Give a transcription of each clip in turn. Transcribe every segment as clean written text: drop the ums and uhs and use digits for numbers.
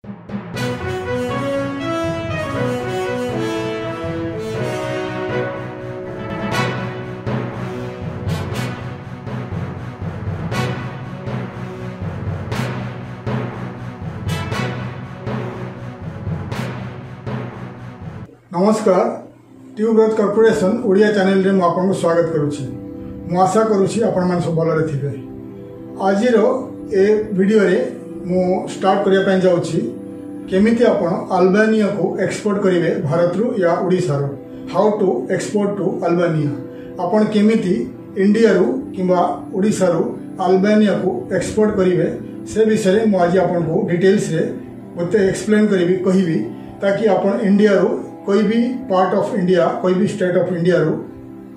नमस्कार ट्यूब्रत corporation Odia channel रे मु आपन को स्वागत करूची। मु आशा करूची आपण मन सब भलरे थिबे। आज रो ए वीडियो रे मु स्टार्ट करिया पय जाउची केमिति आपण अल्बानिया को एक्सपोर्ट करिवे भारत रु या ओडिसा रो। How to export to Albania. आपण केमिति इंडिया रु किबा ओडिसा रु अल्बानिया को एक्सपोर्ट करिवे से विषय रे मु आज आपन को डिटेल्स रे मते एक्सप्लेन करिवी कहिवी ताकि आपण इंडिया रु कोई भी पार्ट ऑफ इंडिया कोई भी स्टेट ऑफ इंडिया रू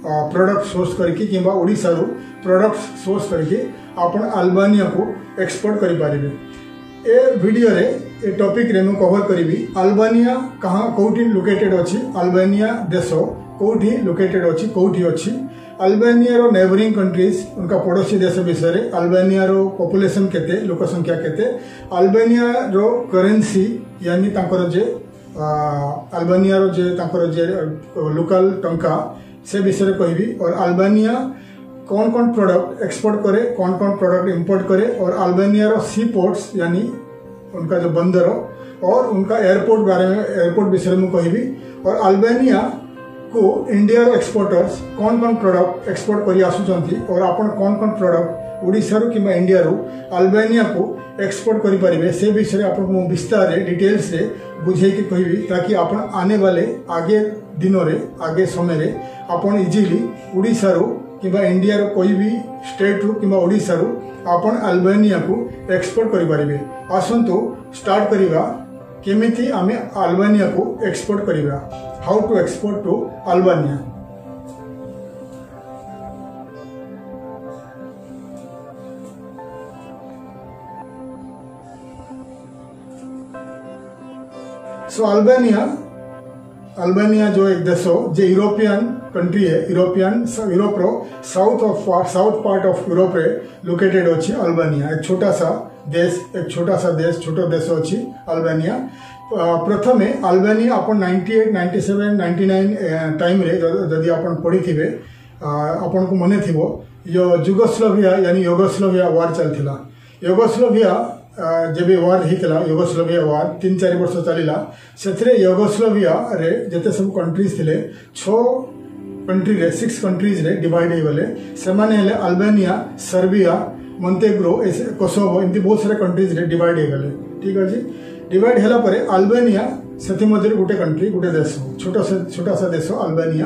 प्रोडक्ट सोर्स करके किंबा ओडिशा रू प्रोडक्ट सोर्स करके आपण अल्बानिया को एक्सपोर्ट करि पारिबे। ए वीडियो रे ए टॉपिक रे मु कवर करिवि अल्बानिया कहां कोठी लोकेटेड अछि, अल्बानिया देश कोठी लोकेटेड अछि, कोठी अछि, अल्बानिया रो नेबरिंग कंट्रीज उनका पड़ोसी देश विषय रे, अल्बानिया रो पॉपुलेशन केते, लोक संख्या केते, अल्बानिया रो करेंसी यानी तांकर जे अल्बानिया रो जे तांकर जे लोकल टंका से विषय कहबी और अल्बानिया कौन कौन प्रोडक्ट एक्सपोर्ट करे, कौन कौन प्रोडक्ट इंपोर्ट करे और अल्बानिया रो सी पोर्ट्स यानी उनका जो बंदर और उनका एयरपोर्ट बारे में एयरपोर्ट विषय में कहबी और अल्बानिया को इंडिया रो एक्सपोर्टर्स कौन कौन प्रोडक्ट एक्सपोर्ट करी आसुचंती और आपण कौन कौन प्रोडक्ट ओडिशा रो किबा इंडिया रो अल्बानिया को एक्सपोर्ट करि परिबे से विषय आपन को विस्तार रे डिटेल्स रे बुझे के कहबी ताकि आपण आने वाले आगे दिनों रे आगे समय रे आपण इजीली ओडिशा रो किबा इंडिया रो कोई भी स्टेट रो किबा ओडिशा रो आपण अल्बानिया को एक्सपोर्ट करि परिबे। आसंतो स्टार्ट करिवा केमिति आमे अल्बानिया को एक्सपोर्ट करिवा। How to export to Albania. So Albania जो एक देश जो यूरोपियन कंट्री है, यूरोप रो साउथ पार्ट ऑफ यूरोप रे लोकेटेड अछि अल्बानिया। एक छोटा सा देश छोटो देश अछि अल्बानिया। प्रथमे अल्बानिया अपन 98 97 99 टाइम रे जदि अपन पढ़ी थिबे अपन को मने थिबो यो युगोस्लाविया यानी युगोस्लाविया वार चलथिला। युगोस्लाविया जब वार होता युगोस्लाविया वार 3-4 वर्ष चलला से युगोस्लाविया रे जते सब कंट्रीज थिले 6 कंट्रीज रे डिवाइड हो गले। से माने हेले अल्बानिया, सर्बिया, मोंटेग्रो, कोसोवो एमती बहुत सारे कंट्रीज रे डिवाइड हो गले। ठीक अछि। डिवाइड होला परे अल्बानिया सेति मध्ये गोटे कंट्री गोटे देश छोटा सा देश अल्बानिया।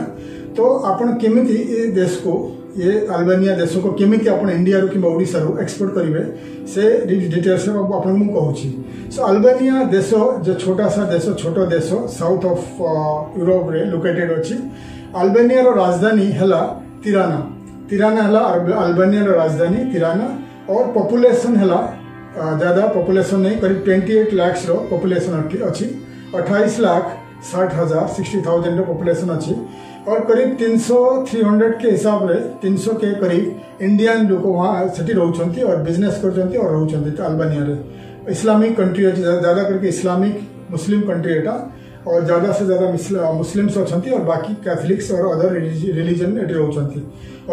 तो आपण केमिति ए देश को ये अल्बानिया देश को केमिति आपण इंडिया रो कि ओडिशा रो एक्सपोर्ट करिवे से डिटेल्स आपण मु कहूची। सो अल्बानिया देश जो छोटो देश साउथ ऑफ यूरोप रे लोकेटेड अछि। अल्बानिया रो राजधानी हला तिराना हला अल्बानिया रो राजधानी तिराना और पॉपुलेशन हला ज्यादा पॉपुलेशन नहीं करीब 28 लाख रो पॉपुलेशन अछि। 28,60,000 रो पॉपुलेशन अछि और करीब 300 के हिसाब रे 300 के करीब इंडियन लोग वहाँ सेठी रहउछंती और बिजनेस करछंती और रहउछंती। अल्बानिया रे इस्लामिक कंट्री अछि, ज्यादा करके इस्लामिक मुस्लिम कंट्री एटा और ज्यादा से ज्यादा मुस्लिम्स अच्छी और बाकी कैथलिक्स और अदर रिलीजन एटी रहउछंती।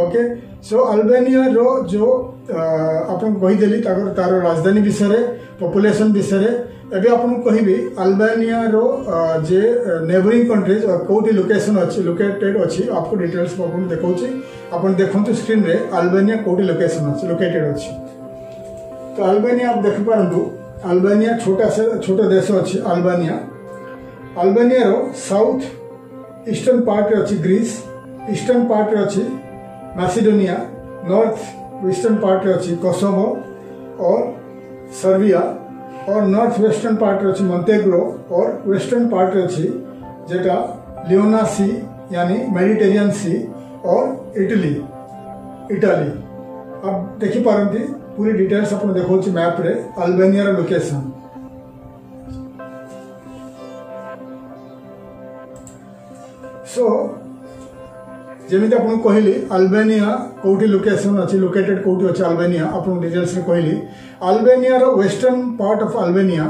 ओके। सो अल्बानिया रो जो आपन कहिदेली तार राजधानी विषय रे पॉपुलेशन विषय रे एबे आपन कहिबी अल्बानिया रो जे नेबरिंग कंट्रीज और कोठी लोकेशन अछि लोकेटेड अछि आपको डिटेल्स आपन देखौची। आपन देखंतु स्क्रीन रे अल्बानिया कोठी लोकेशन अछि लोकेटेड अछि। तो अल्बानिया आप देख पारंतु अल्बानिया छोटा देश अछि। अल्बानिया रो साउथ ईस्टर्न पार्ट रे अछि ग्रीस, ईस्टर्न पार्ट रे अछि मैसिडोनिया, नॉर्थ वेस्टर्न पार्ट रे अछि कोसोवो और सर्बिया और नॉर्थ वेस्टर्न पार्ट रे अछि मोंटेग्रो और वेस्टर्न पार्ट रे अछि जेटा लियोना सी यानी मेडिटेरियन सी और इटली। अब देखि पारंती पूरी डिटेल्स अपन देखौछि मैप रे अल्बानिया रो लोकेशन। सो जेमिति आपन कहली अल्बानिया कोठी लोकेशन अछि लोकेटेड कोठी अछि अल्बानिया आपन डिटेल्स रे कहली। अल्बानिया रो western part of Albania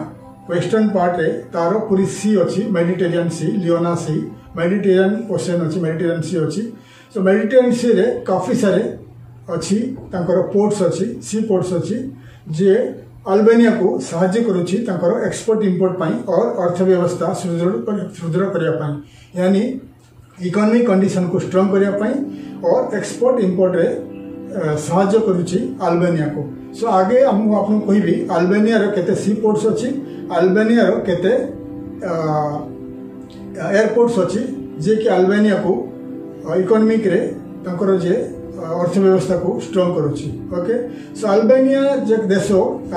western part रे तार पूरी सी अच्छी मेडिटेरियन सी लियोना सी मेडिटेरियन ओशन अच्छी मेडिटेरियन सी अच्छी सो मेडिटेरियन सी रे काफी सारे अच्छी तांकर पोर्ट्स अच्छी सी पोर्ट्स अच्छी जे अल्बानिया को साहाय्य करुच्ची तांकर एक्सपोर्ट इंपोर्ट पाई और अर्थव्यवस्था सुदृढ़ करने पाई यानी इकोनॉमिक कंडीशन को स्ट्रांग करने पाई और एक्सपोर्ट इंपोर्ट रे साहाय्य करुच्ची अल्बानिया को सो आगे हम आपन कहबी अल्बानिया रो केते सी पोर्ट्स अच्छी अल्बानिया रो केते एयरपोर्ट्स अच्छी जे कि अल्बानिया को इकोनॉमिक रे तांकर जे अर्थव्यवस्था को स्ट्रांग करुच्ची ओके सो अल्बानिया जे देश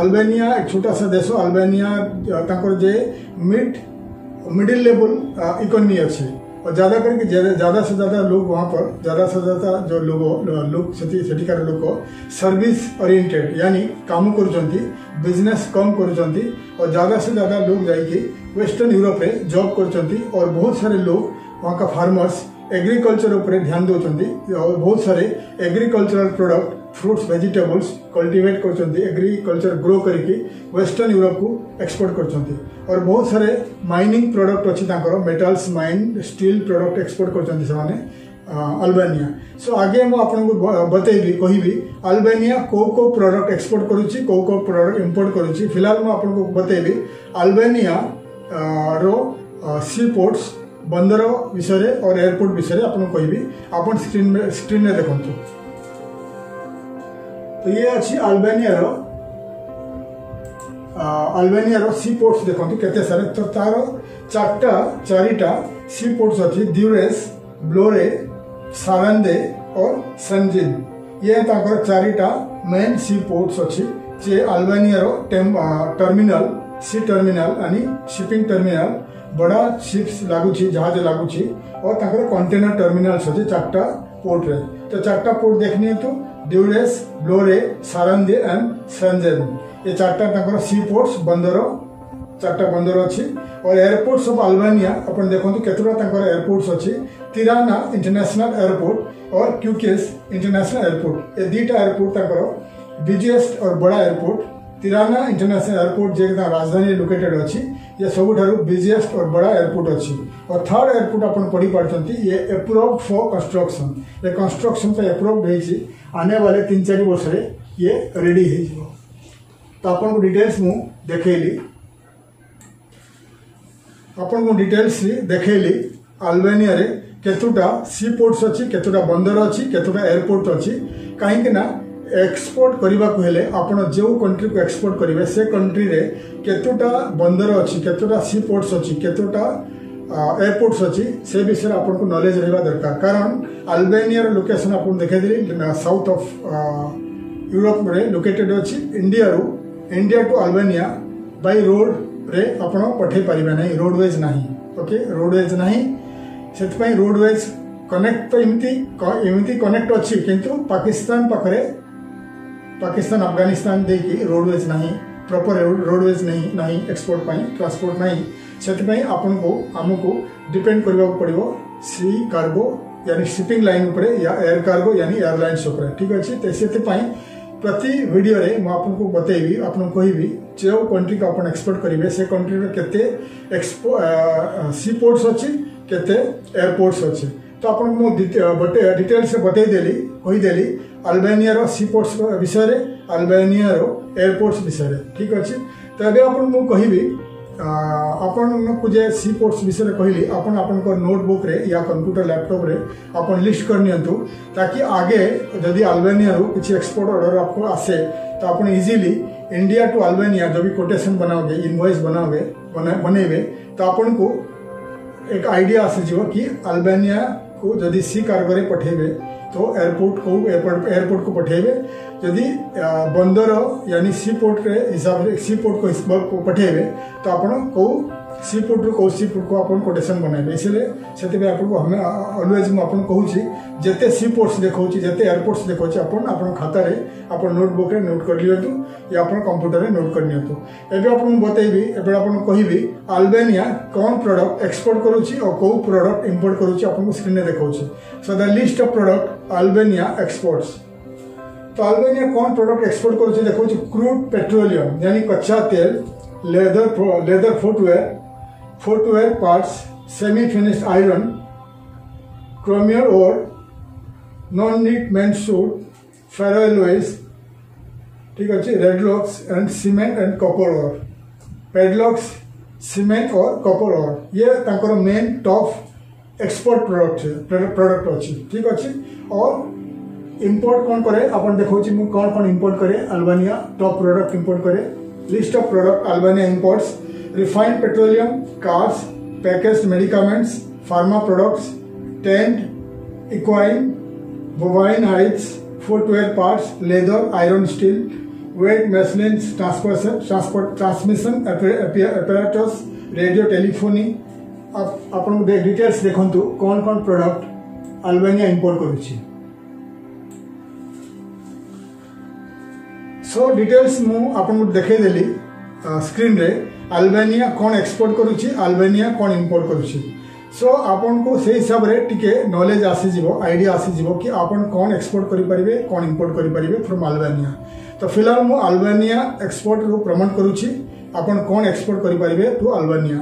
अल्बानिया एक छोटा सा देश अल्बानिया तांकर जे मिडिल लेवल इकोनॉमी अच्छी और ज्यादा करके ज्यादा से ज्यादा लोग वहाँ पर ज्यादा से ज्यादा जो लोग सेठिकार लोग सर्विस ओरिएंटेड यानी काम करुचंती बिजनेस कम करुचंती और ज्यादा से ज्यादा लोग जाइए वेस्टर्न यूरोप रे जॉब करुचंती और बहुत सारे लोग वहाँ का फार्मर्स एग्रीकल्चर उपरे ध्यान दौरान और बहुत सारे agricultural product fruits vegetables cultivate करचंती एग्रीकल्चर ग्रो करके वेस्टर्न यूरोप को एक्सपोर्ट करचंती और बहुत सारे माइनिंग प्रोडक्ट अच्छी तांकर metals mine steel product export करचंती सेमाने अल्बानिया सो आगे मु आपनको बतेबी कहबी अल्बानिया को प्रोडक्ट एक्सपोर्ट करुच्ची को प्रोडक्ट इंपोर्ट करुच्ची फिलहाल मु आपनको बतेबी अल्बानिया रो सी पोर्ट्स बंदर विषय और एयरपोर्ट विषय आपको कहबी आप स्क्रीन में देखो तो ये अच्छी अल्बानिया रो सी पोर्ट्स देखो केते सारे तो तार चारिटा सी पोर्ट्स अच्छी द्यूरेस ब्लोरे सारंदे और संजिन ये ताकर चारिटा मेन सी पोर्ट्स अच्छी जे अल्बानिया रो टर्मिनल सी टर्मिनल यानी शिपिंग टर्मिनल बड़ा शिप्स लागुची जहाज लागुची और ताकर कंटेनर टर्मिनल्स अच्छे चार्टा पोर्ट रे तो चार्टा पोर्ट देखनी तो ड्यूरेस ब्लोरे सारंदे एंड संजन ये चार्टा ताकर सी पोर्ट्स बंदर चार्टा बंदर अच्छी और एयरपोर्ट्स ऑफ अल्बानिया अपन देखो केतरा ताकर एयरपोर्ट्स अच्छी तिराना इंटरनेशनल एयरपोर्ट और क्यूकेस इंटरनेशनल एयरपोर्ट ये दीटा एयरपोर्ट ताकर बिजिएस्ट और बड़ा एयरपोर्ट तिराना इंटरनेशनल एयरपोर्ट जे राजधानी लोकेटेड अच्छी ये सबुठारु बिजिएस्ट और बड़ा एयरपोर्ट अच्छी और थर्ड एयरपोर्ट अपन पढ़ी पार्टी ये अप्रूव्ड फॉर कंस्ट्रक्शन ये कंस्ट्रक्शन पे अप्रूव्ड है आने वाले 3-4 वर्ष रे ये रेडी हो तो अपन को डिटेल्स मु देखैली अपन को डिटेल्स देखैली अल्बानिया रे केतुटा सी पोर्ट्स अच्छी केतुटा बंदर अच्छी केतुटा एयरपोर्ट अच्छी कहीं ना एक्सपोर्ट करने को हेले आपण जो कंट्री को एक्सपोर्ट करेंगे से कंट्री रे केतुटा बंदर अच्छी केतुटा सी पोर्ट्स अच्छी केतुटा एयरपोर्ट्स अच्छी से विषय आपन को नॉलेज रहबा दरकार कारण अल्बानिया रो लोकेशन आपन देखे दिली साउथ ऑफ यूरोप रे लोकेटेड अच्छी India to Albania by road रे आपण पठे परिबे नहीं रोडवेज नहीं ओके रोडवेज नहीं सेतपई रोडवेज कनेक्ट तो इमती कनेक्ट अच्छी किंतु पाकिस्तान पाखरे पाकिस्तान अफगानिस्तान देखी रोडवेज नहीं प्रॉपर रोडवेज नहीं एक्सपोर्ट पाई ट्रांसपोर्ट नहीं से आमको डिपेंड करने पड़ो सी कार्गो यानी शिपिंग लाइन उपरे या एयर कार्गो यानी एयरलाइंस उपरे ठीक अच्छे तो से प्रति वीडियो रे मैं आपको बतेबी आपको कहबी जो कंट्री को आप एक्सपोर्ट करेंगे से कंट्री में केते सी पोर्ट्स अच्छी केते एयरपोर्ट्स अच्छी तो आपको डिटेल्स बतईदेली कहीदेली अल्बानिया रो सी पोर्ट्स विषय रे अल्बानिया रो एयरपोर्ट्स विषय ठीक अच्छे तो अभी आपको कहबी आपन को जे सी पोर्ट्स विषय कहली आपन नोटबुक रे या कंप्यूटर लैपटॉप रे आपन लिस्ट कर नियंतु ताकि आगे जदि अल्बानिया रो किसी एक्सपोर्ट ऑर्डर आपको आसे तो आपन इजीली इंडिया टू अल्बानिया जब भी कोटेशन बनाओगे इनवॉइस बनेबे तो आपन को एक आइडिया आसे जीव कि अल्बानिया को जदि सी कार्गो रे पठेबे तो एयरपोर्ट को पठेबे जदि बंदर यानी सी पोर्ट रे हिसाब से सी पोर्ट को पठेबे तो आपण को सी पोर्ट रो को सी पोर्ट को आपण कोटेशन बनाइबे इसलिए सेते आपको हमें ऑलवेज मु आपण कहूची जते सी पोर्ट्स देखौची जते एयरपोर्ट्स देखौची आपण खाता रे आपण नोटबुक रे नोट कर लियंतु या आपण कंप्यूटर रे नोट कर नियंतु एबे आपण बतैबी एबे आपण कहिबी अल्बानिया कोन प्रोडक्ट एक्सपोर्ट करूची और को प्रोडक्ट इंपोर्ट करूची आपण स्क्रीन रे देखौची so the list of product Albania exports तो अल्बानिया कौन प्रोडक्ट एक्सपोर्ट करुच्चे देखो क्रूड पेट्रोलियम यानी कच्चा तेल leather footwear parts, semi-finished iron, chromium ore, non-knit men's suit, ferroalloys, ठीक अच्छे, redlocks and cement and copper ore, padlocks, cement और copper ore, ये तांकर main top export product अच्छी, ठीक अच्छे, और import कौन करे, अपन देखो ची मुझे कौन import करे, अल्बानिया top product import करे, list of product Albania imports, refined petroleum, cars, packaged medicaments, pharma products, tent, equine, bovine hides, footwear parts, leather, iron, steel, weight machines, transmission apparatus, radio telephony. Upon details देखंतु कौन कौन product Albania import करूची. So details मु आपन देखे देली screen रे Albania कौन export करूची, अल्बानिया कौन इंपोर्ट करूची. सो आपन को से हिसाब रे टिके नॉलेज आसी जीवो, आइडिया आसी जीवो कि आपन कौन एक्सपोर्ट करि परिबे, कौन इंपोर्ट करि परिबे फ्रॉम अल्बानिया. तो फिलहाल मु अल्बानिया एक्सपोर्ट रो प्रमोट करूची. आपन कौन एक्सपोर्ट करि परिबे टू अल्बानिया,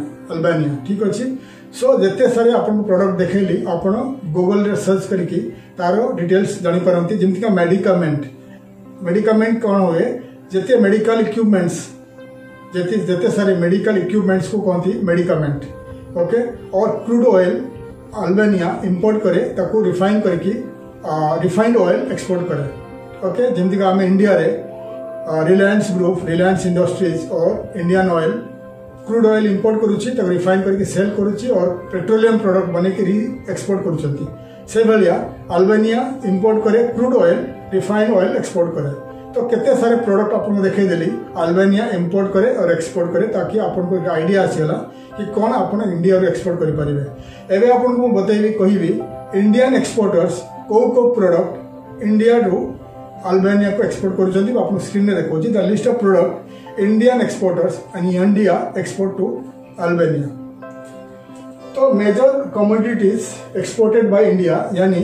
ठीक अछि. सो जते सारे आपन प्रोडक्ट देखेली आपन गूगल रे सर्च करके तारो डिटेल्स जानि परंती. जेमति का मेडिकामेंट कौन हुए, जते मेडिकल इक्विपमेंट्स, जते सारे मेडिकल इक्विपमेंट्स को कहती मेडिकामेंट, ओके. और क्रूड ऑयल अल्बानिया इंपोर्ट करे, ताको रिफाइन करके रिफाइंड ऑयल एक्सपोर्ट करे, ओके. जेमति का आम इंडिया रे रिलायंस ग्रुप, रिलायंस इंडस्ट्रीज और Indian Oil crude oil import करुच्ची, ताको रिफाइन करके सेल करुच्ची और पेट्रोलियम प्रोडक्ट बने के री एक्सपोर्ट करुचंती. से भलिया अल्बानिया इंपोर्ट करे crude oil, refined oil export करे. तो केते सारे प्रोडक्ट आपको देखे देली अल्बानिया इंपोर्ट करे और एक्सपोर्ट करे, ताकि आपको एक आइडिया आसीगला कि कौन आप इंडिया रू एक्सपोर्ट करि परिबे. एबे आपको बतैबी कहिबी इंडियन एक्सपोर्टर्स को प्रोडक्ट इंडिया रू अल्बानिया को एक्सपोर्ट करुचंती. आपन स्क्रीन रे देखोची the list of product Indian exporters and India export to Albania. तो major commodities exported by India, यानी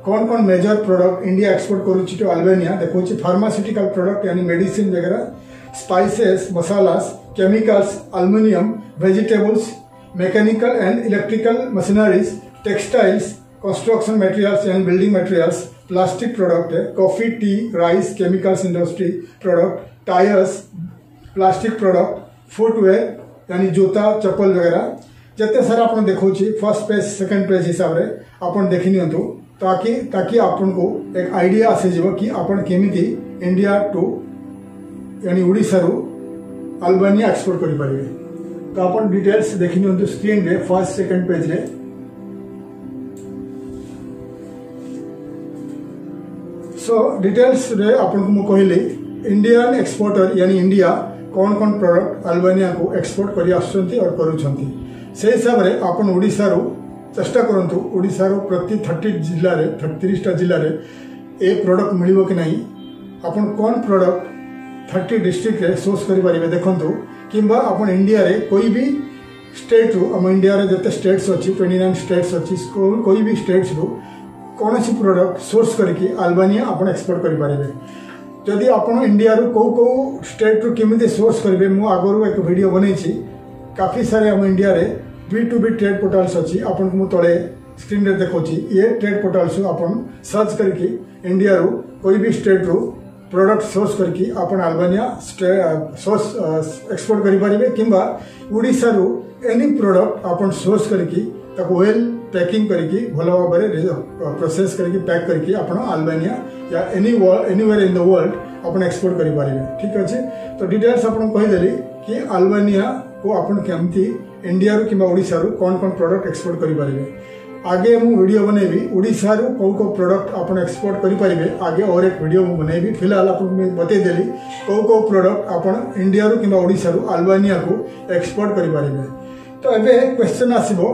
कौन कौन मेजर प्रोडक्ट इंडिया एक्सपोर्ट करुच्ची टू अल्बानिया देखो. फार्मास्यूटिकल प्रोडक्ट यानी मेडिसिन वगैरह, spices, masalas, chemicals, aluminium, vegetables, mechanical and electrical machineries, textiles, construction materials यानी building materials, plastic product है, coffee, T, rice, chemicals industry product, tyres, plastic product, footwear यानी जूता, चप्पल वगैरह. जते सारा आपन देखो फर्स्ट पेज सेकंड पेज हिसाब रे आपन देखि नियंतु, ताकि आपन को एक आइडिया आसे जीव कि आपन केमिति इंडिया टू यानी ओडिसा रू अल्बानिया एक्सपोर्ट करि परिबे. तो आपन डिटेल्स देखि नियंतु स्क्रीन रे फर्स्ट सेकंड पेज रे. सो डिटेल्स रे आपन को मु कहली इंडियन एक्सपोर्टर यानी इंडिया कौन कौन प्रोडक्ट अल्बानिया को एक्सपोर्ट करि आछंती और करूछंती. से हिसाब रे आपन ओडिसा रू चेष्टा करंतु ओडिसा रू प्रति 30 जिल्ला रे 30 जिल्ला रे ए प्रोडक्ट मिलिबो कि नहीं. आपन कौन प्रोडक्ट 30 डिस्ट्रिक्ट रे सोर्स करि परिबे देखंतु. किंबा आपन इंडिया रे कोई भी स्टेट रू, हम इंडिया रे जते स्टेट्स अछि 29 स्टेट्स अछि, कोई भी स्टेट्स रू कोनोसी प्रोडक्ट सोर्स करके अल्बानिया आपन एक्सपोर्ट करि परिबे. जदि आपन इंडिया रू को स्टेट रू केमिति सोर्स करिवे, मु आगरु एक वीडियो बनैछि. काफी सारे हम इंडिया रे B2B ट्रेड पोर्टल्स अच्छी, आपन को तले स्क्रीन रे देखोची. ये ट्रेड पोर्टल्स आपन सर्च करके इंडिया रू कोई भी स्टेट रू प्रोडक्ट सोर्स करके आपन अल्बानिया सोर्स एक्सपोर्ट करि परिबे. किंबा ओडिसा रू एनी प्रोडक्ट आपन सोर्स करके ताको वेल पैकिंग करके भल भाव में प्रोसेस करके पैक करके आपन अल्बानिया या एनीवेयर इन द वर्ल्ड आपन एक्सपोर्ट करि परिबे. ठीक अछि. तो डिटेल्स आपन कहि देली कि अल्बानिया को आपन केमती इंडिया रू किंबा ओडिसा रू कौन कौन प्रोडक्ट एक्सपोर्ट करि परिबे. आगे मु वीडियो बनेबी ओडिसा रू को प्रोडक्ट आपन एक्सपोर्ट करि परिबे. आगे और एक वीडियो मु बनेबी. फिलहाल आपन में बतै देली को प्रोडक्ट आपन इंडिया रू किंबा ओडिसा रू अल्बानिया को एक्सपोर्ट करि परिबे. तो एबे क्वेश्चन आसीबो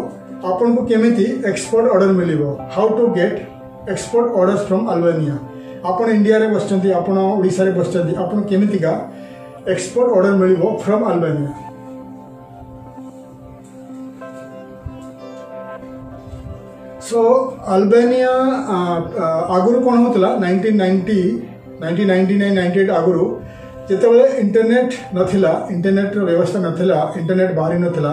आपन को केमिति एक्सपोर्ट ऑर्डर मिलिबो. How to get export orders from Albania. आपन इंडिया रे बसचंती, आपन ओडिसा रे बसचंती, आपन केमिति का एक्सपोर्ट ऑर्डर मिलिबो फ्रॉम अल्बानिया. सो अल्बानिया आगुरु कौन होता 1999 98 आगुरु जितेबाला इंटरनेट नथिला इंटरनेट व्यवस्था नथिला इंटरनेट बाहरी नथिला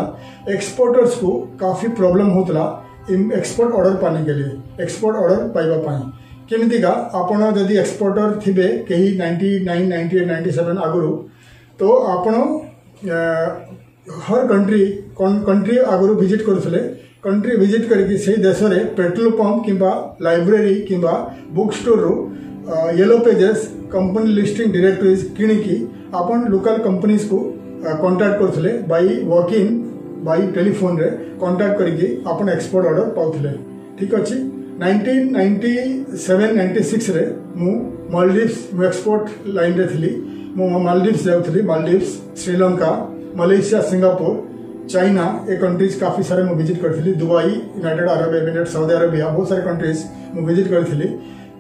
एक्सपोर्टर्स को काफ़ी प्रॉब्लम होता एक्सपोर्ट ऑर्डर पाने के लिए एक्सपोर्ट ऑर्डर पाइबा केमितिका आपण जदि एक्सपोर्टर थिबे कहीं 99 98 97 आगुरी तो आपण हर कंट्री आगुरी विजिट करुले कंट्री विजिट करके से देश में पेट्रोल पंप किंबा लाइब्रेरी किंबा बुक स्टोर रू yellow pages company listing directories किणिकी आपण लोकल कंपनीज को कांटेक्ट करुले by walk in by telephone रे कांटेक्ट करके आपण एक्सपोर्ट ऑर्डर पाउले ठीक अच्छे 1997 96 रे मु मालदीव्स मु एक्सपोर्ट लाइन रे थी मु मालदीव्स जाऊली Maldives Sri Lanka Malaysia Singapore China ए कंट्रीज काफ़ी सारे मु विजिट करी Dubai United Arab Emirate Saudi Arabia बहुत सारे कंट्रीज मु विजिट करी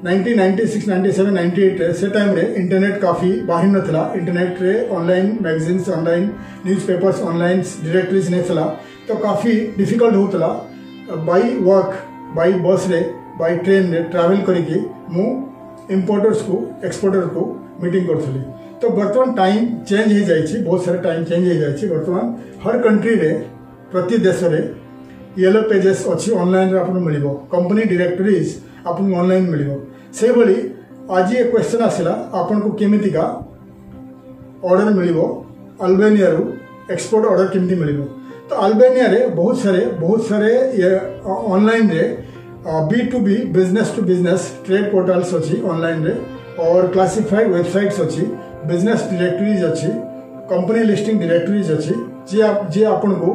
1996 97 98 रे से टाइम रे इंटरनेट काफ़ी बाहर नथिला इंटरनेट रे online magazines online newspapers online directories नहीं तो काफ़ी डिफिकल्ट होता बाई वर्क बाई बस रे बाई ट्रेन रे ट्रैवल करके मु इंपोर्टर्स को एक्सपोर्टर को मीटिंग करी तो बर्तमान टाइम चेंज हो जाए बहुत सारे टाइम चेंज हो जाए बर्तमान हर कंट्री रे प्रति देश रे येलो पेजेस अच्छी ऑनलाइन रे आपन मिलिबो कंपनी डायरेक्टरीज आपन ऑनलाइन मिलिबो से भली आज ये क्वेश्चन आसिला आपन को केमितिका ऑर्डर मिलिबो अल्बानिया रू एक्सपोर्ट ऑर्डर केमिति मिलिबो तो अल्बानिया रे बहुत सारे ये ऑनलाइन रे B2B business to business trade portals अच्छी ऑनलाइन रे और क्लासिफाइड वेबसाइट्स अच्छी बिजनेस डायरेक्टरीज अच्छी कंपनी लिस्टिंग डायरेक्टरीज अच्छी जे आपन को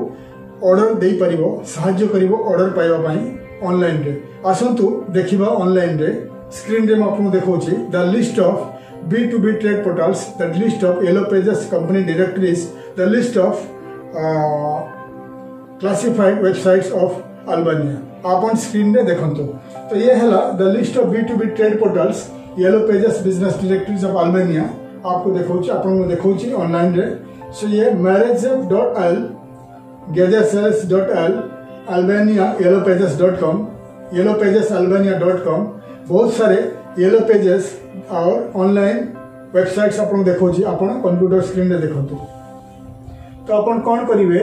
ऑर्डर दे परिबो सहाय्य करिवो ऑर्डर पाइबा पई ऑनलाइन रे आसंतु देखिबा ऑनलाइन रे स्क्रीन रे आपन देखौची the list of B2B trade portals the list of yellow pages company directories the list of classified websites of Albania आपन स्क्रीन रे देखंतु तो ये हला the list of B2B trade portals yellow pages business directories of Albania आपको देखौची आपन को देखौची ऑनलाइन रे सो ये marriage.al gadasales.al albania yellowpages.com yellowpagesalbania.com बहुत सारे येलो पेजेस और ऑनलाइन वेबसाइट्स आपन देखौची आपन कंप्यूटर स्क्रीन रे देखंतु तो आपन कोन करिवे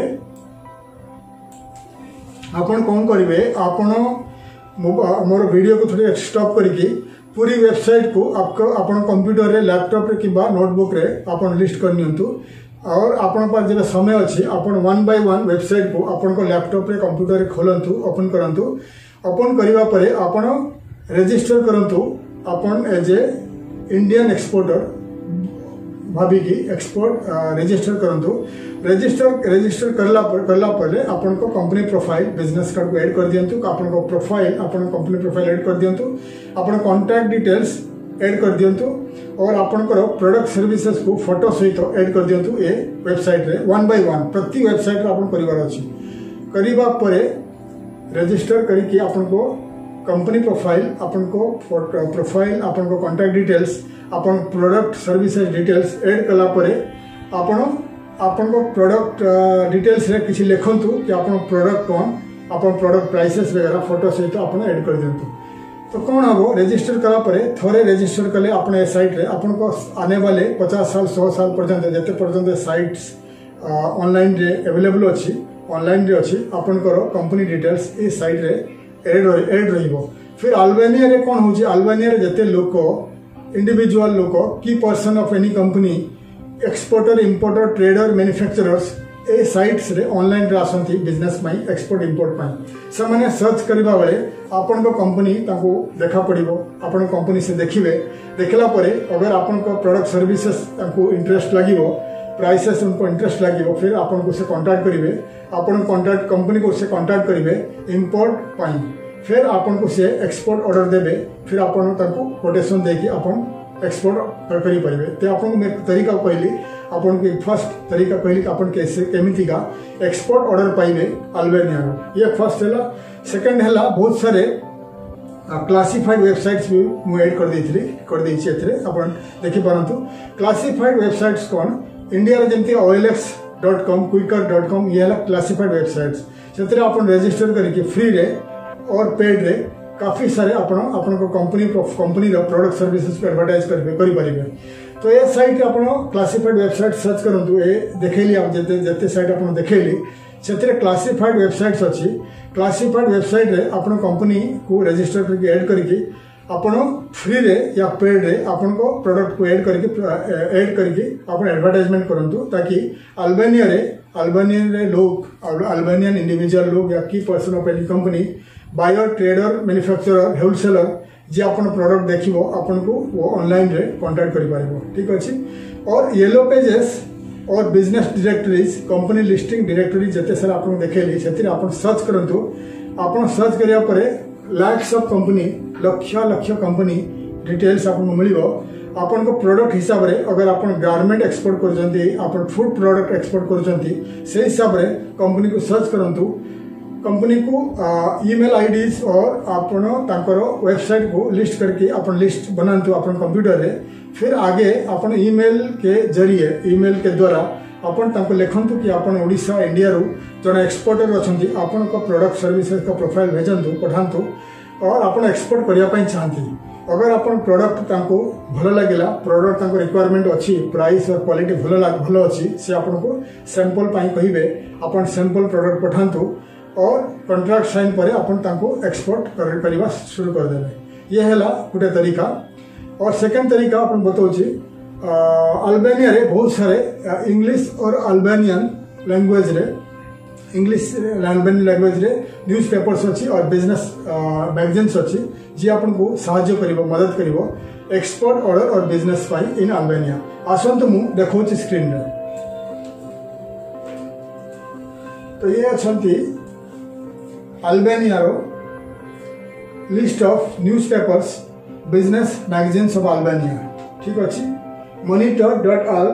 आपन मोर वीडियो को थोड़ी स्टॉप करके पूरी वेबसाइट को आपको अपन कंप्यूटर रे लैपटॉप रे किंबा नोटबुक रे अपन लिस्ट कर नियंतु और अपन पास जब समय अच्छी अपन 1 by 1 वेबसाइट को अपन को लैपटॉप रे कंप्यूटर रे खोलंतु ओपन करंतु ओपन करिवा परे अपन रजिस्टर करंतु अपन एज ए इंडियन एक्सपोर्टर भाभी की एक्सपोर्ट रजिस्टर करंतु रजिस्टर करला पर अपन को कंपनी प्रोफाइल बिजनेस कार्ड को ऐड कर दियंतु अपन को प्रोफाइल अपन कंपनी प्रोफाइल ऐड कर दियंतु अपन कांटेक्ट डिटेल्स ऐड कर दियंतु और अपन को प्रोडक्ट सर्विसेज को फोटो सहित ऐड कर दियंतु ए वेबसाइट रे 1 by 1 प्रति वेबसाइट रे अपन करिवार अछि करिबा परे रजिस्टर करके अपन को कंपनी प्रोफाइल अपन को प्रोफाइल अपन को कांटेक्ट डिटेल्स अपन प्रोडक्ट सर्विसेज डिटेल्स ऐड कला परे अपन को प्रोडक्ट डिटेल्स रे किसी लिखंतु कि अपन प्रोडक्ट कौन अपन प्रोडक्ट प्राइसेस वगैरह फोटो सहित अपन ऐड कर दियंतु तो कौन हम रजिस्टर कला परे थोड़े रजिस्टर कले अपने साइट रे अपन को आने वाले 50 साल 100 साल पर्यंत जते पर्यंत साइट्स ऑनलाइन रे अवेलेबल अच्छी ऑनलाइन रे अच्छी अपन को कंपनी डिटेल्स ए साइट रे ऐड रहिबो फिर अल्बानिया रे कौन होची अल्बानिया रे जते लोक इंडिविजुअल लोक की person of any company exporter importer trader manufacturers A sites रे ऑनलाइन रे आसंती बिजनेस पाई एक्सपोर्ट इंपोर्ट पाई से माने सर्च करबा बेले आपन को कंपनी ताको देखा पड़िबो आपन कंपनी से देखिबे देखला परे अगर आपन को प्रोडक्ट सर्विसेज ताको इंटरेस्ट लागिबो प्राइसेस उनको इंटरेस्ट लागिबो फिर आपन को से कांटेक्ट करिवे आपन कांटेक्ट कंपनी को से कांटेक्ट करिवे इंपोर्ट पाई फिर आपन को से एक्सपोर्ट ऑर्डर देबे फिर आपन ताको कोटेशन देके आपन एक्सपोर्ट करी पारिबे ते आपन मैं तरीका कहली आपन के फर्स्ट तरीका कहली आपन कैसे केमिति का एक्सपोर्ट ऑर्डर पाइबे अल्बानिया ये फर्स्ट हैला सेकंड हैला बहुत सारे क्लासिफाइड वेबसाइट्स भी मु ऐड कर देछि एथरे आपन देखि परंतु क्लासिफाइड वेबसाइट्स कोन इंडिया रे जेंति OLX.com quicker.com ये हैला क्लासिफाइड वेबसाइट्स सेतरे आपन रजिस्टर करके फ्री रे और पेड रे काफी सारे अपन को कंपनी रो प्रोडक्ट सर्विसेज को एडवर्टाइज करि परिबे तो ये साइट आप क्लासिफाइड वेबसाइट सर्च करूँ ये देखली जिते साइट आप देखली से क्लासिफाइड वेबसाइट्स अच्छी क्लासिफाइड वेबसाइट रे आपण कंपनी को रजिस्टर करके ऐड करके आपण फ्री रे या पेड रे आपण को प्रोडक्ट को ऐड करके आपण एडवर्टाइजमेंट करंतु ताकि अल्बानियन रे लोग अल्बानियन इंडिविजुअल लोग या की person of any company buyer trader manufacturer wholesaler जे आपण प्रोडक्ट देखिबो आपण को वो ऑनलाइन रे कांटेक्ट करि पारिबो ठीक अछि। और येलो पेजेस और business directories company listing directory जते सारा आपन देखेली सेतिर आपन सर्च करंतु आपन सर्च करिया परे लाख्स ऑफ कंपनी लक्ष कंपनी डिटेल्स आपन मिलिबो आपन को प्रोडक्ट हिसाब रे अगर आपन गारमेंट एक्सपोर्ट करजंती आपन फूड प्रोडक्ट एक्सपोर्ट करजंती से हिसाब रे कंपनी को सर्च करंतु कंपनी को ईमेल आईडीज और आपन तांकर वेबसाइट को लिस्ट करके अपन लिस्ट बनांतु अपन कंप्यूटर रे फिर आगे अपन ईमेल के जरिए ईमेल के द्वारा अपन तांको लिखंतु कि अपन ओडिशा इंडिया रू जने एक्सपोर्टर अछंती अपन को प्रोडक्ट सर्विसेज का प्रोफाइल भेजंतु पठांतु और अपन एक्सपोर्ट करिया पई चाहंती अगर अपन प्रोडक्ट तांको भलो लागिला प्रोडक्ट तांको रिक्वायरमेंट अछि प्राइस और क्वालिटी भलो अछि से अपन को सैंपल पई कहिबे अपन सैंपल प्रोडक्ट पठांतु और कॉन्ट्रैक्ट साइन पर अपन तांको एक्सपोर्ट करवा शुरू कर देबे ये हैला गोटे तरीका। और सेकंड तरीका अपन बताऊँ अल्बानिया रे बहुत सारे इंग्लिश और अल्बानियन लैंग्वेज रे इंग्लिश अल्बानियन लैंग्वेज रे न्यूज पेपर्स अच्छी और बिजनेस मैगजीन्स अच्छी जी आपन को साहाय्य करिवो मदद करिवो एक्सपोर्ट ऑर्डर और बिजनेस पाई इन अल्बानिया आसंतु मु देखौछि स्क्रीन रे। तो ये अछंती अल्बानिया रो list of newspapers business magazines of Albania ठीक अच्छी monitor.al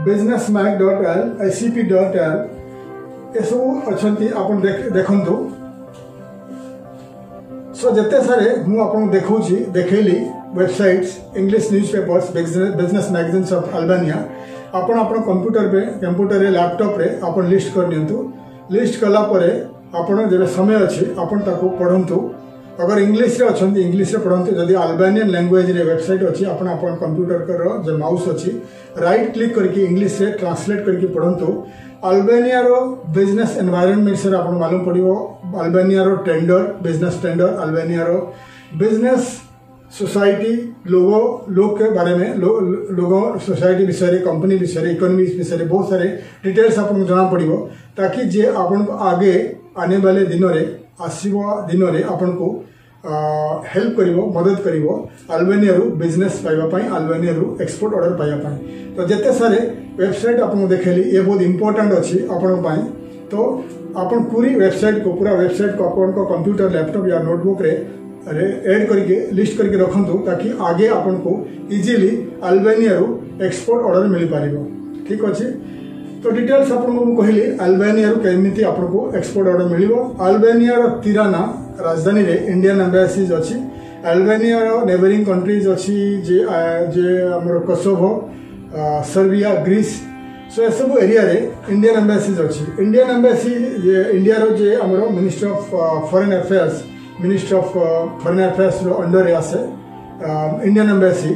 businessmag.al icp.al ये सब अच्छी आपन देखंतु सो जते सारे मु आपन देखौछि देखेली websites English newspapers business magazines of Albania आपन अपन कंप्यूटर रे लैपटॉप रे आपन लिस्ट कर नियंतु लिस्ट कला परे आपन जब समय अच्छे आपन ताको पढ़ंतु अगर इंग्लिश रे अछंती इंग्लिश रे पढ़ंतु जदि अल्बानियन लैंग्वेज रे वेबसाइट अच्छी आपन अपन कंप्यूटर कर जो माउस अच्छी राइट क्लिक करके इंग्लिश रे ट्रांसलेट करके पढ़ंतु अल्बानिया रो बिजनेस एनवायरनमेंट से आपन मालूम पड़िबो अल्बानिया रो टेंडर बिजनेस टेंडर अल्बानिया रो बिजनेस सोसाइटी लोग के बारे में लोगों सोसाइटी विषय कंपनी विषय इकोनॉमी विषय बहुत सारे डिटेल्स आपको जाना पड़िबो ताकि जे आपन आगे आने वाले दिनों रे आसीबो दिनों रे आपन को हेल्प करिवो मदद करिवो अल्बानिया रू बिजनेस पाइबा पई अल्बानिया रू एक्सपोर्ट ऑर्डर पाइबा पई। तो जते सारे वेबसाइट आपन देखेली ये बहुत इंपोर्टेंट अछि आपन पई। तो आपन पूरी वेबसाइट को आपन को कंप्यूटर लैपटॉप या नोटबुक रे ऐड करके लिस्ट करके रखंतु ताकि आगे आपन को इजीली अल्बानिया रू एक्सपोर्ट ऑर्डर मिल पारिबो ठीक अछि। तो डिटेल्स आपन को कहली अल्बानिया रू केमिति आपन को एक्सपोर्ट ऑर्डर मिलिबो अल्बानिया रो तिराना राजधानी रे इंडियन एम्बेसीज अछि अल्बानिया रो नेबरिंग कंट्रीज अछि जे हमर कोसोवो सर्बिया ग्रीस सो ए सब एरिया रे इंडियन एम्बेसीज अछि। इंडियन एम्बेसी जे इंडिया रो जे हमर minister of foreign affairs ministry of foreign affairs under रे आसे इंडियन एम्बेसी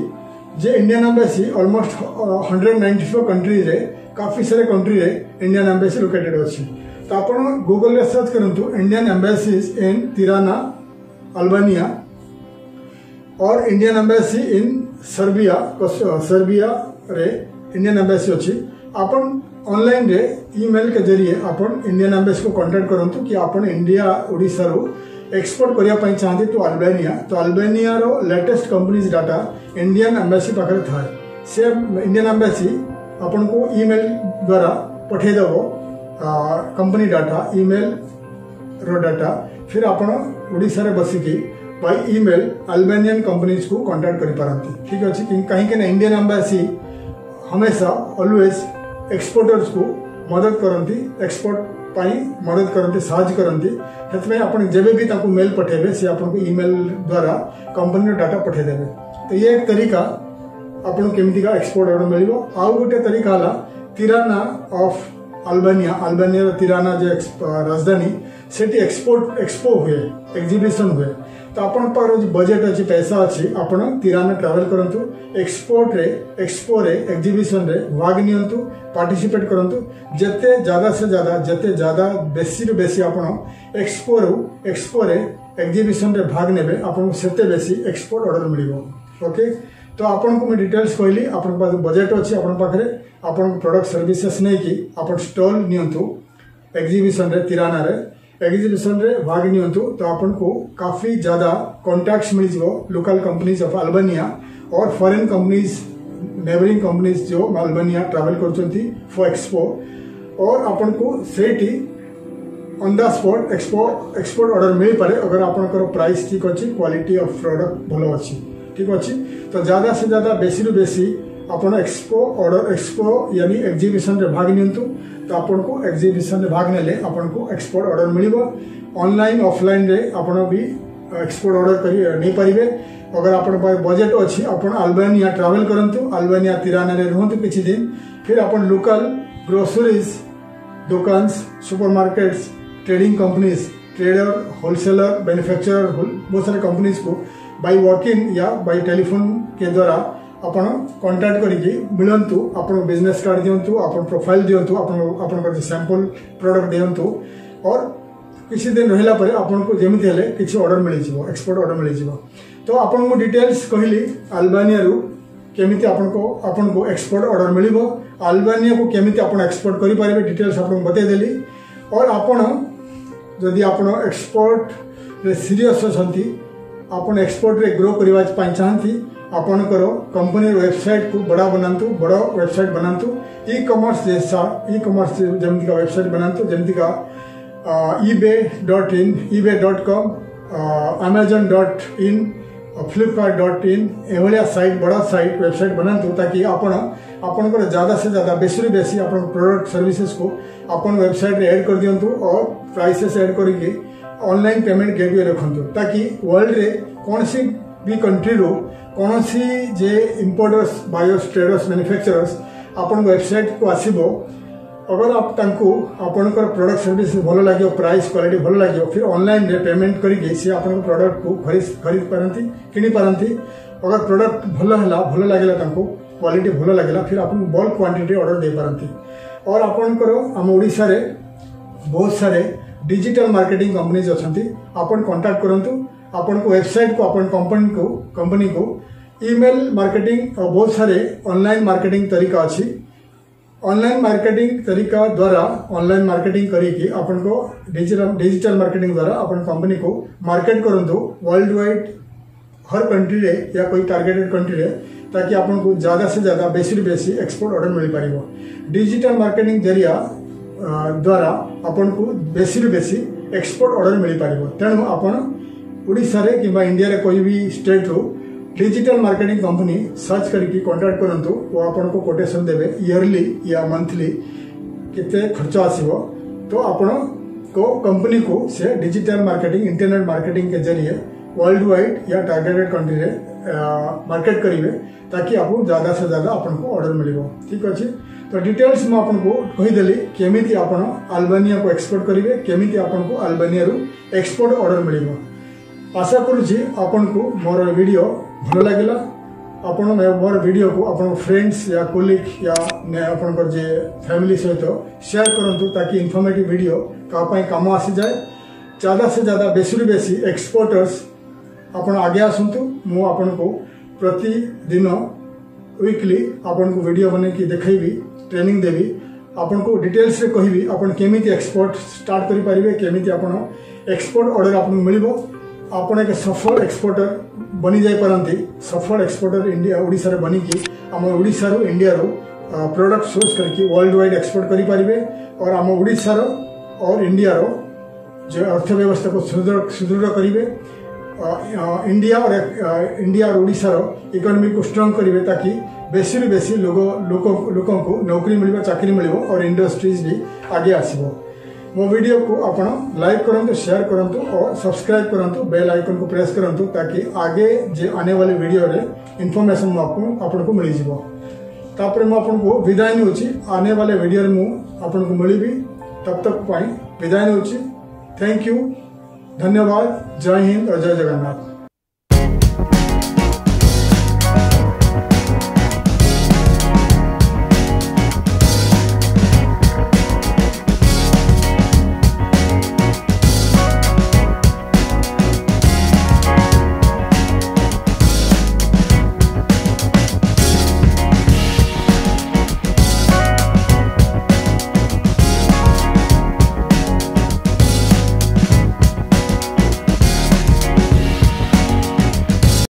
जे इंडियन एम्बेसी ऑलमोस्ट 194 कंट्रीज रे काफी सारे कंट्री रे इंडियन एम्बेसी लोकेटेड अछि। तो आपण गूगल रे सर्च करंतु इंडियन एम्बेसीज इन तिराना अल्बानिया और इंडियन एम्बेसी इन सर्बिया रे इंडियन एम्बेसी अछि। आपण ऑनलाइन रे ईमेल के जरिए आपण इंडियन एम्बेसी को कांटेक्ट करंतु कि आपण इंडिया ओडिसा रो एक्सपोर्ट करिया पई चाहते तो अल्बानिया रो latest companies data Indian embassy पाखरे थाए से इंडियन एम्बेसी अपन को ईमेल द्वारा पठे देबो कंपनी डाटा ईमेल रो डाटा फिर आपण ओडिसा रे बसिकी बाय ईमेल अल्बानियन कंपनीज को कांटेक्ट करि पारंती ठीक अछि कि कहीं के इंडियन एम्बेसी हमेशा ऑलवेज एक्सपोर्टर्स को मदद करंती एक्सपोर्ट पाई मदद करते साहाय्य करते से आपन जेबे भी ताको मेल पठेबे से आपन को ईमेल द्वारा कंपनी डाटा पठे देबे। तो ये एक तरीका आपन केमिति का एक्सपोर्ट ऑर्डर मिलिबो। आउ गोटे तरीका हला तिराना ऑफ अल्बानिया तिराना जे राजधानी सेठी एक्सपो हुए एग्जीबिशन हुए तो आपण पाखरे जो बजेट अच्छी पैसा अच्छी आपण तिराना ट्रावेल करंतु एक्सपो रे एग्जीबिशन रे भाग नियंतु पार्टिसिपेट करंतु जते ज्यादा बेसी रु बेसी आपण एक्सपो रे एग्जीबिशन रे भाग नेबे आपण सेते बेसी एक्सपोर्ट ऑर्डर मिलिबो। ओके तो आपन को मैं डिटेल्स कहली आपन पास बजेट अच्छी आपन पाखरे आपन प्रोडक्ट सर्विसेस नहीं कि आपन स्टॉल नियंतु एग्जीबिशन रे तिराना रे एग्जीबिशन रे भाग नियंतु तो आपन को काफी ज्यादा कॉन्टैक्ट्स मिल जिवो लोकल कंपनीज ऑफ अल्बानिया और फॉरेन कंपनीज नेबरिंग कंपनीज जो अल्बानिया ट्रैवल करचंती फॉर एक्सपो और आपन को सेठी on the spot export order मिल पारे अगर आपन प्राइस ठीक अच्छी क्वालिटी ऑफ प्रोडक्ट भलो अच्छी ठीक अच्छी तो ज्यादा से ज्यादा बेसी रु बेसी आपन एक्सपो यानी एग्जीबिशन रे भाग नियंतु तो आपन को एग्जीबिशन रे भाग नेले आपन को एक्सपोर्ट ऑर्डर मिलिबो। ऑनलाइन ऑफलाइन रे आपन भी एक्सपोर्ट ऑर्डर करी नहीं पारिबे। अगर आपन पास बजेट अच्छी आपन अल्बानिया ट्रैवल करंतु अल्बानिया तिराना रे रहंतु किछि दिन फिर आपन लोकल ग्रोसरीज दुकान्स supermarkets trading companies trader wholesaler manufacturer बहुत सारे कंपनीज को बाय वॉक इन या बाय टेलीफोन के द्वारा आपण कांटेक्ट करिके मिलंतु आपण बिजनेस कार्ड दियंतु आपण प्रोफाइल दियंतु आपण सैंपल प्रोडक्ट दियंतु और किसी दिन रहला परे आपण को जेमिति हेले किछि ऑर्डर मिलि जिवो एक्सपोर्ट ऑर्डर मिलि जिवो। तो आपण को डिटेल्स कहली अल्बानिया रु केमिति आपण को एक्सपोर्ट ऑर्डर मिलिबो अल्बानिया को केमिति आपण एक्सपोर्ट करि पारिबे डिटेल्स आपण बतै देली और आपण जदि आपण एक्सपोर्ट रे सीरियस अछंती आपण एक्सपोर्ट रे ग्रो करबा चाहती आपणकर कंपनी वेबसाइट को बड़ा वेबसाइट बनातु ई कॉमर्स जमती का वेबसाइट बनातु जमती का ebay.com amazon.in flipkart.in एभलिया साइट बड़ा साइट वेबसाइट बनातु ताकि आपणकर ज्यादा से ज्यादा बेसी बेसी आपण प्रोडक्ट सर्विसेज को आपण वेबसाइट रे ऐड कर दियंतु और प्राइसेस ऐड करके ऑनलाइन पेमेंट गेटवे रखंतु ताकि वर्ल्ड रे कौन सी भी कंट्री रो कौन सी जे इंपोर्टर्स बायर्स ट्रेडर्स मैन्युफैक्चरर्स आपण वेबसाइट को आसीबो अगर आप तांको आपणकर प्रोडक्ट सर्विस भलो लागियो प्राइस क्वालिटी भलो लागियो फिर ऑनलाइन रे पेमेंट करके से आपण प्रोडक्ट को खरीद पारंती किनी पारंती अगर प्रोडक्ट भलो लागला तांको क्वालिटी भलो लागला फिर आपण बल्क क्वांटिटी ऑर्डर दे पारंती और आपणकर हम ओडिसा रे बहुत सारे डिजिटल मार्केटिंग कंपनीज अछंती आपण कांटेक्ट करंतु आपण को वेबसाइट को आपण कंपनी को ईमेल मार्केटिंग और बहुत सारे ऑनलाइन मार्केटिंग तरीका अच्छी ऑनलाइन मार्केटिंग तरीका द्वारा ऑनलाइन मार्केटिंग करिके अपन को डिजिटल मार्केटिंग द्वारा अपन कंपनी को मार्केट करंतु वर्ल्ड वाइड हर कंट्री रे या कोई टारगेटेड कंट्री रे ताकि अपन को ज्यादा से ज्यादा बेसी एक्सपोर्ट ऑर्डर मिल पारिबो। डिजिटल मार्केटिंग जरिया द्वारा अपन को बेसी एक्सपोर्ट ऑर्डर मिल पारिबो। तेणु अपन ओडिशा रे किंबा इंडिया रे कोई भी स्टेट रो डिजिटल मार्केटिंग कंपनी सर्च करके कांटेक्ट करंतु वो आपन को कोटेशन देबे ईयरली या मंथली कितने खर्च आसीबो तो आपन को कंपनी को से डिजिटल मार्केटिंग इंटरनेट मार्केटिंग के जरिए वर्ल्ड वाइड या टारगेटेड कंट्री रे मार्केट करिवे ताकि आपन ज्यादा से ज्यादा आपन को ऑर्डर मिलिबो। ठीक अछि तो डिटेल्स में आपन को कहि देली केमिति आपन अल्बानिया को एक्सपोर्ट करिवे केमिति आपन को अल्बानिया रू एक्सपोर्ट ऑर्डर मिलिबो। आशा करूची आपन को मोर वीडियो भलो लागला आपण मोर वीडियो को अपन फ्रेंड्स या कोलिग या अपन जे फैमिली सहित शेयर करंतु ताकि इन्फॉर्मेटिव वीडियो काम आसी जाए ज्यादा से ज्यादा बेसी एक्सपोर्टर्स अपन आगे आसंतु मु आपन को प्रतिदिन वीकली आपन को वीडियो बने की देखैबी ट्रेनिंग देवी आपन को डिटेल्स रे कहबी अपन केमिति एक्सपोर्ट स्टार्ट करि परिबे केमिति अपन एक्सपोर्ट ऑर्डर आपन मिलिबो आपण एक सफल एक्सपोर्टर बनी जाई पारंती सफल एक्सपोर्टर इंडिया ओडिसा रे बनी की हम ओडिसा रो इंडिया रो प्रोडक्ट सोर्स करके वर्ल्ड वाइड एक्सपोर्ट करि पारिबे और हम ओडिसा रो और इंडिया रो जो अर्थव्यवस्था को सुदृढ़ करिवे इंडिया और ओडिसा रो इकोनॉमी को स्ट्रांग करिवे ताकि बेसी लोगों को नौकरी मिलिबो चाकरी मिलिबो और इंडस्ट्रीज भी आगे आसीबो। मो वीडियो को आपण लाइक करंतु शेयर करंतु और सब्सक्राइब करंतु बेल आइकन को प्रेस करंतु ताकि आगे जे आने वाले वीडियो रे इन्फॉर्मेशन आपन को मिल जिवो। तापर मु आपन को विदाय नउची आने वाले वीडियो रे मु आपन को मिलिबी तब तक पाई विदाय नउची। थैंक यू धन्यवाद। जय हिंद और जय जगन्नाथ।